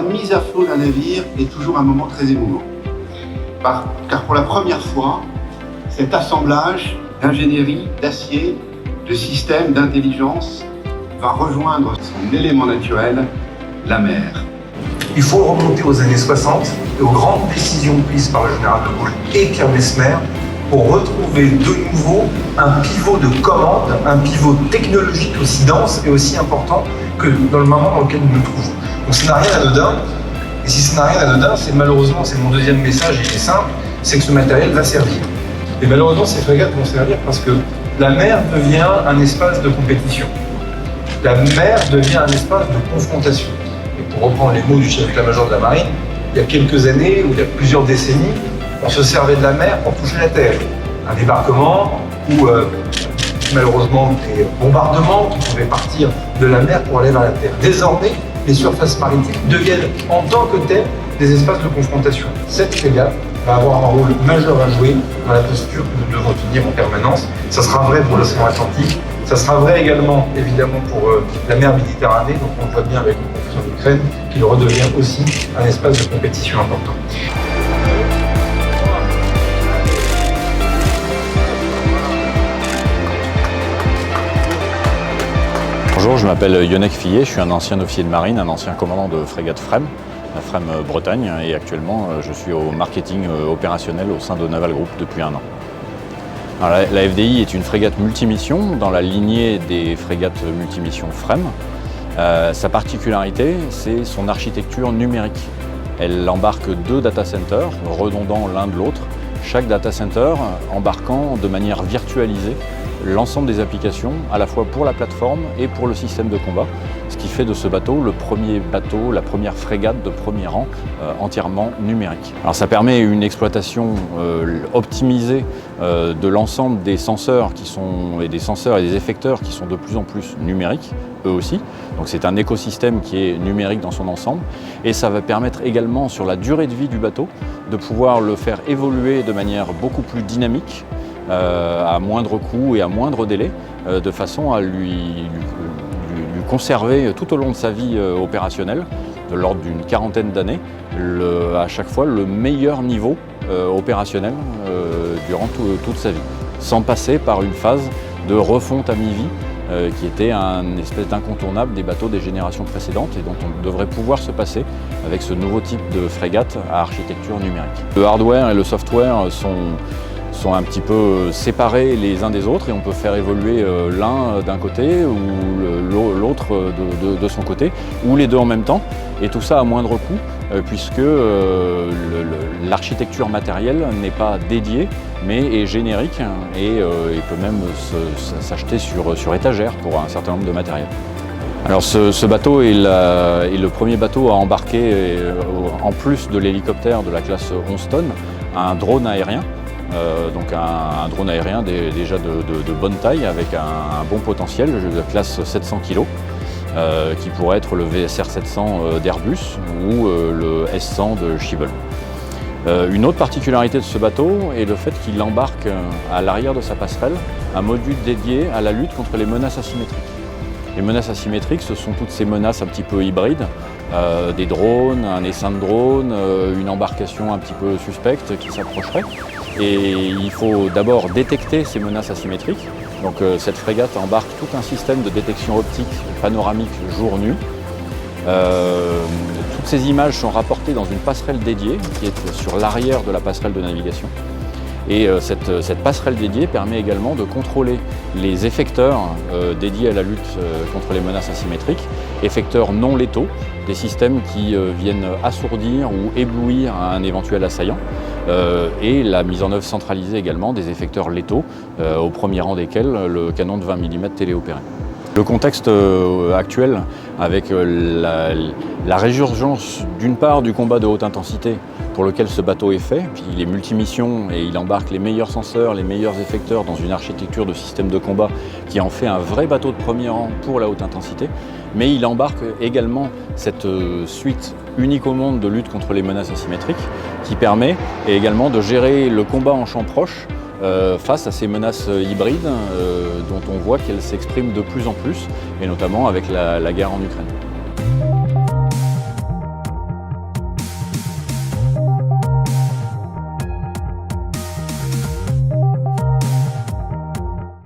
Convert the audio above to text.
la mise à flot d'un navire est toujours un moment très émouvant. Car pour la première fois, cet assemblage d'ingénierie, d'acier, de systèmes, d'intelligence va rejoindre son élément naturel, la mer. Il faut remonter aux années 60 et aux grandes décisions prises par le général de Gaulle et Pierre Messmer pour retrouver de nouveau un pivot de commande, un pivot technologique aussi dense et aussi important que dans le moment dans lequel nous nous trouvons. Donc ça n'a rien d'anodin, et si ça n'a rien d'anodin, c'est malheureusement, c'est mon deuxième message, il est simple, c'est que ce matériel va servir. Et malheureusement, ces frégates vont servir parce que la mer devient un espace de compétition. La mer devient un espace de confrontation. Et pour reprendre les mots du chef d'état-major de la marine, il y a quelques années, ou il y a plusieurs décennies, on se servait de la mer pour toucher la terre. Un débarquement ou malheureusement des bombardements qui pouvaient partir de la mer pour aller vers la terre. Désormais, les surfaces maritimes deviennent en tant que telles des espaces de confrontation. Cette frégate va avoir un rôle majeur à jouer dans la posture que nous devons tenir en permanence. Ça sera vrai pour l'océan Atlantique, ça sera vrai également évidemment pour la mer Méditerranée, donc on le voit bien avec le conflit en Ukraine, qu'il redevient aussi un espace de compétition important. Bonjour, je m'appelle Yonek Fillet, je suis un ancien officier de marine, un ancien commandant de frégate FREM, la FREM Bretagne, et actuellement je suis au marketing opérationnel au sein de Naval Group depuis 1 an. Alors, la FDI est une frégate multimission dans la lignée des frégates multimissions FREM. Sa particularité, c'est son architecture numérique. Elle embarque 2 data centers redondants l'un de l'autre, chaque data center embarquant de manière virtualisée l'ensemble des applications, à la fois pour la plateforme et pour le système de combat, ce qui fait de ce bateau le premier bateau, la première frégate de premier rang entièrement numérique. Alors ça permet une exploitation optimisée de l'ensemble des senseurs et des effecteurs qui sont de plus en plus numériques, eux aussi. Donc c'est un écosystème qui est numérique dans son ensemble et ça va permettre également sur la durée de vie du bateau de pouvoir le faire évoluer de manière beaucoup plus dynamique, à moindre coût et à moindre délai, de façon à lui conserver tout au long de sa vie opérationnelle, de l'ordre d'une quarantaine d'années, à chaque fois le meilleur niveau opérationnel durant toute sa vie, sans passer par une phase de refonte à mi-vie qui était un espèce d'incontournable des bateaux des générations précédentes et dont on devrait pouvoir se passer avec ce nouveau type de frégate à architecture numérique. Le hardware et le software sont un petit peu séparés les uns des autres et on peut faire évoluer l'un d'un côté ou l'autre de son côté, ou les deux en même temps, et tout ça à moindre coût, puisque l'architecture matérielle n'est pas dédiée, mais est générique et peut même s'acheter sur étagère pour un certain nombre de matériel. Alors ce bateau est le premier bateau à embarquer, en plus de l'hélicoptère de la classe 11 tonnes, un drone aérien. Donc un drone aérien déjà de bonne taille avec un bon potentiel de classe 700 kg qui pourrait être le VSR 700 d'Airbus ou le S100 de Schiebel. Une autre particularité de ce bateau est le fait qu'il embarque à l'arrière de sa passerelle un module dédié à la lutte contre les menaces asymétriques. Les menaces asymétriques, ce sont toutes ces menaces un petit peu hybrides, des drones, un essaim de drones, une embarcation un petit peu suspecte qui s'approcherait. Et il faut d'abord détecter ces menaces asymétriques. Donc cette frégate embarque tout un système de détection optique panoramique jour-nuit. Toutes ces images sont rapportées dans une passerelle dédiée qui est sur l'arrière de la passerelle de navigation. Et cette passerelle dédiée permet également de contrôler les effecteurs dédiés à la lutte contre les menaces asymétriques, effecteurs non létaux, des systèmes qui viennent assourdir ou éblouir un éventuel assaillant, et la mise en œuvre centralisée également des effecteurs létaux, au premier rang desquels le canon de 20 mm téléopéré. Le contexte actuel, avec la résurgence d'une part du combat de haute intensité pour lequel ce bateau est fait, il est multimission et il embarque les meilleurs senseurs, les meilleurs effecteurs dans une architecture de système de combat qui en fait un vrai bateau de premier rang pour la haute intensité, mais il embarque également cette suite unique au monde de lutte contre les menaces asymétriques qui permet également de gérer le combat en champ proche face à ces menaces hybrides dont on voit qu'elles s'expriment de plus en plus, et notamment avec la guerre en Ukraine.